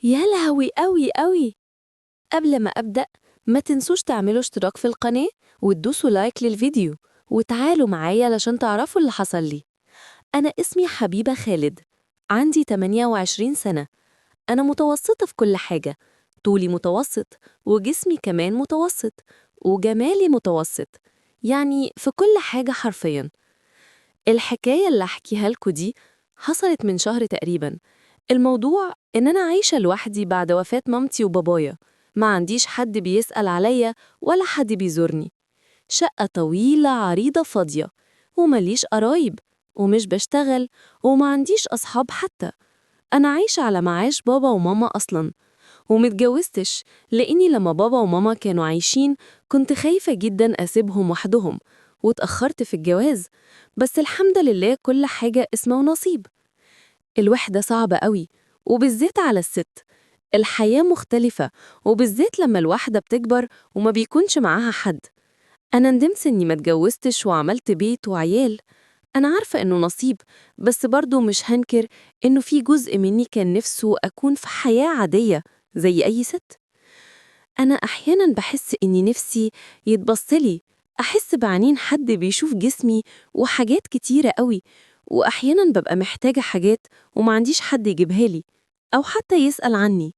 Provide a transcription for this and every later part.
يالهووي أوي أوي. قبل ما أبدأ، ما تنسوش تعملوا اشتراك في القناة وتدوسوا لايك للفيديو، وتعالوا معايا علشان تعرفوا اللي حصل لي. أنا اسمي حبيبة خالد، عندي 28 سنة. أنا متوسطة في كل حاجة، طولي متوسط، وجسمي كمان متوسط، وجمالي متوسط، يعني في كل حاجة حرفياً. الحكاية اللي أحكيها لكم دي حصلت من شهر تقريباً. الموضوع إن أنا عايشة لوحدي بعد وفاة مامتي وبابايا، ما عنديش حد بيسأل عليا ولا حد بيزورني. شقة طويلة عريضة فاضية، ومليش قرايب، ومش بشتغل، وما عنديش أصحاب حتى. أنا عايشة على معاش بابا وماما أصلاً، ومتجوزتش لأني لما بابا وماما كانوا عايشين كنت خايفة جداً أسيبهم وحدهم، واتأخرت في الجواز. بس الحمد لله كل حاجة اسمه ونصيب. الوحدة صعبة قوي، وبالذات على الست. الحياة مختلفة، وبالذات لما الواحدة بتكبر وما بيكونش معاها حد. أنا ندمت إني ما اتجوزتش وعملت بيت وعيال. أنا عارفة إنه نصيب، بس برضو مش هنكر إنه في جزء مني كان نفسه أكون في حياة عادية زي أي ست. أنا أحياناً بحس إني نفسي يتبصلي، أحس بعينين حد بيشوف جسمي وحاجات كتيرة قوي. وأحياناً ببقى محتاجة حاجات وما عنديش حد يجيبها لي، أو حتى يسأل عني.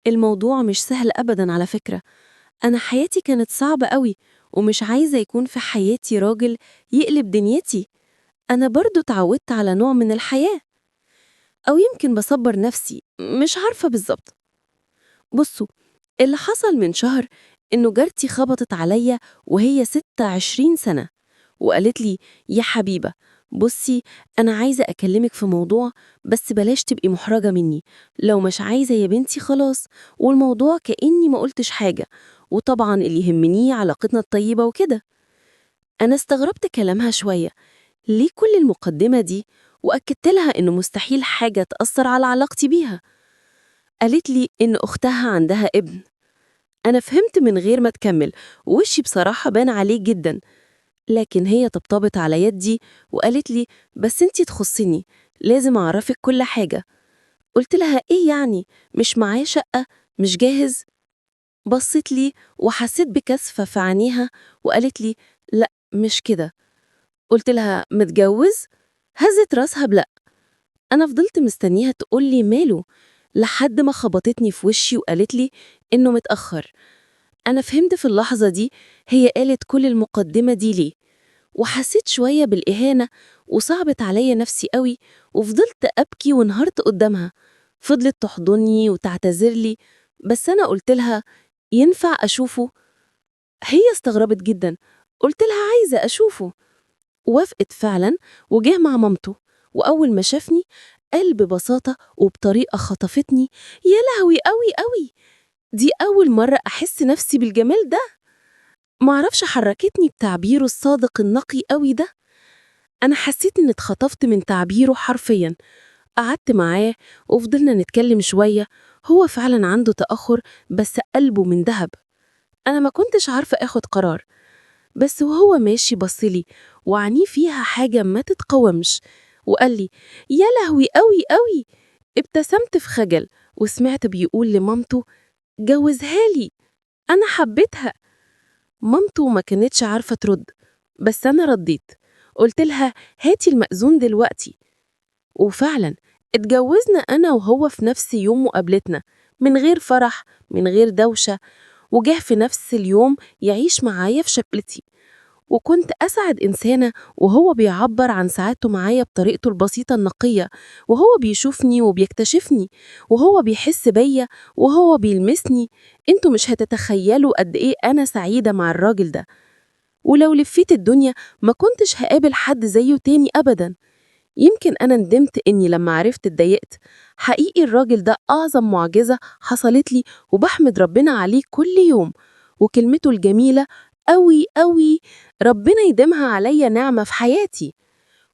الموضوع مش سهل أبداً على فكرة. أنا حياتي كانت صعبة قوي، ومش عايزة يكون في حياتي راجل يقلب دنيتي. أنا برضو اتعودت على نوع من الحياة، أو يمكن بصبر نفسي، مش عارفة بالظبط. بصوا، اللي حصل من شهر إنه جارتي خبطت عليا وهي 26 سنة، وقالت لي: يا حبيبة، بصي، أنا عايزة أكلمك في موضوع، بس بلاش تبقي محرجة مني. لو مش عايزة يا بنتي خلاص، والموضوع كأني ما قلتش حاجة، وطبعا اللي يهمني علاقتنا الطيبة وكده. أنا استغربت كلامها شوية، ليه كل المقدمة دي؟ وأكدت لها إنه مستحيل حاجة تأثر على علاقتي بيها. قالت لي إن أختها عندها ابن. أنا فهمت من غير ما تكمل، ووشي بصراحة بان عليه جدا. لكن هي طبطبت على يدي وقالت لي: بس انتي تخصني، لازم أعرفك كل حاجة. قلت لها: إيه يعني؟ مش معايا شقة؟ مش جاهز؟ بصت لي وحسيت بكسفة في عينيها، وقالت لي: لا، مش كده. قلت لها: متجوز؟ هزت راسها بلأ. أنا فضلت مستنيها تقول لي ماله، لحد ما خبطتني في وشي وقالت لي إنه متأخر. أنا فهمت في اللحظة دي هي قالت كل المقدمة دي ليه، وحسيت شوية بالإهانة، وصعبت عليا نفسي قوي، وفضلت أبكي وانهارت قدامها. فضلت تحضني وتعتذر لي، بس أنا قلت لها: ينفع أشوفه؟ هي استغربت جدا. قلت لها: عايزة أشوفه. وافقت فعلا، وجه مع مامته. وأول ما شافني قال ببساطة وبطريقة خطفتني: يا لهوي قوي قوي، دي أول مرة أحس نفسي بالجمال ده. معرفش، حركتني بتعبيره الصادق النقي قوي ده. أنا حسيت إني اتخطفت من تعبيره حرفياً. قعدت معاه وفضلنا نتكلم شوية. هو فعلاً عنده تأخر، بس قلبه من دهب. أنا ما كنتش عارفة آخد قرار، بس وهو ماشي بصلي وعينيه فيها حاجة ما تتقومش، وقال لي: يا لهوي قوي قوي. ابتسمت في خجل، وسمعت بيقول لمامته: جوزها لي، أنا حبيتها. مامته ما كانتش عارفة ترد، بس أنا رديت. قلت لها: هاتي المأذون دلوقتي. وفعلا اتجوزنا أنا وهو في نفس يوم مقابلتنا، من غير فرح، من غير دوشة. وجه في نفس اليوم يعيش معايا في شقتي. وكنت أسعد إنسانة وهو بيعبر عن سعادته معايا بطريقته البسيطة النقية، وهو بيشوفني وبيكتشفني، وهو بيحس بيا، وهو بيلمسني. انتوا مش هتتخيلوا قد إيه أنا سعيدة مع الراجل ده. ولو لفيت الدنيا ما كنتش هقابل حد زيه تاني أبداً. يمكن أنا ندمت إني لما عرفت اتضايقت. حقيقي الراجل ده أعظم معجزة حصلت لي، وبحمد ربنا عليه كل يوم. وكلمته الجميلة أوي أوي، ربنا يديمها عليا نعمة في حياتي.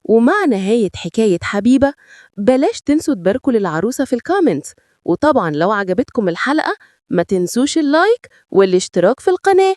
ومع نهاية حكاية حبيبة، بلاش تنسوا تباركوا للعروسة في الكومنت. وطبعا لو عجبتكم الحلقة، ما تنسوش اللايك والاشتراك في القناة.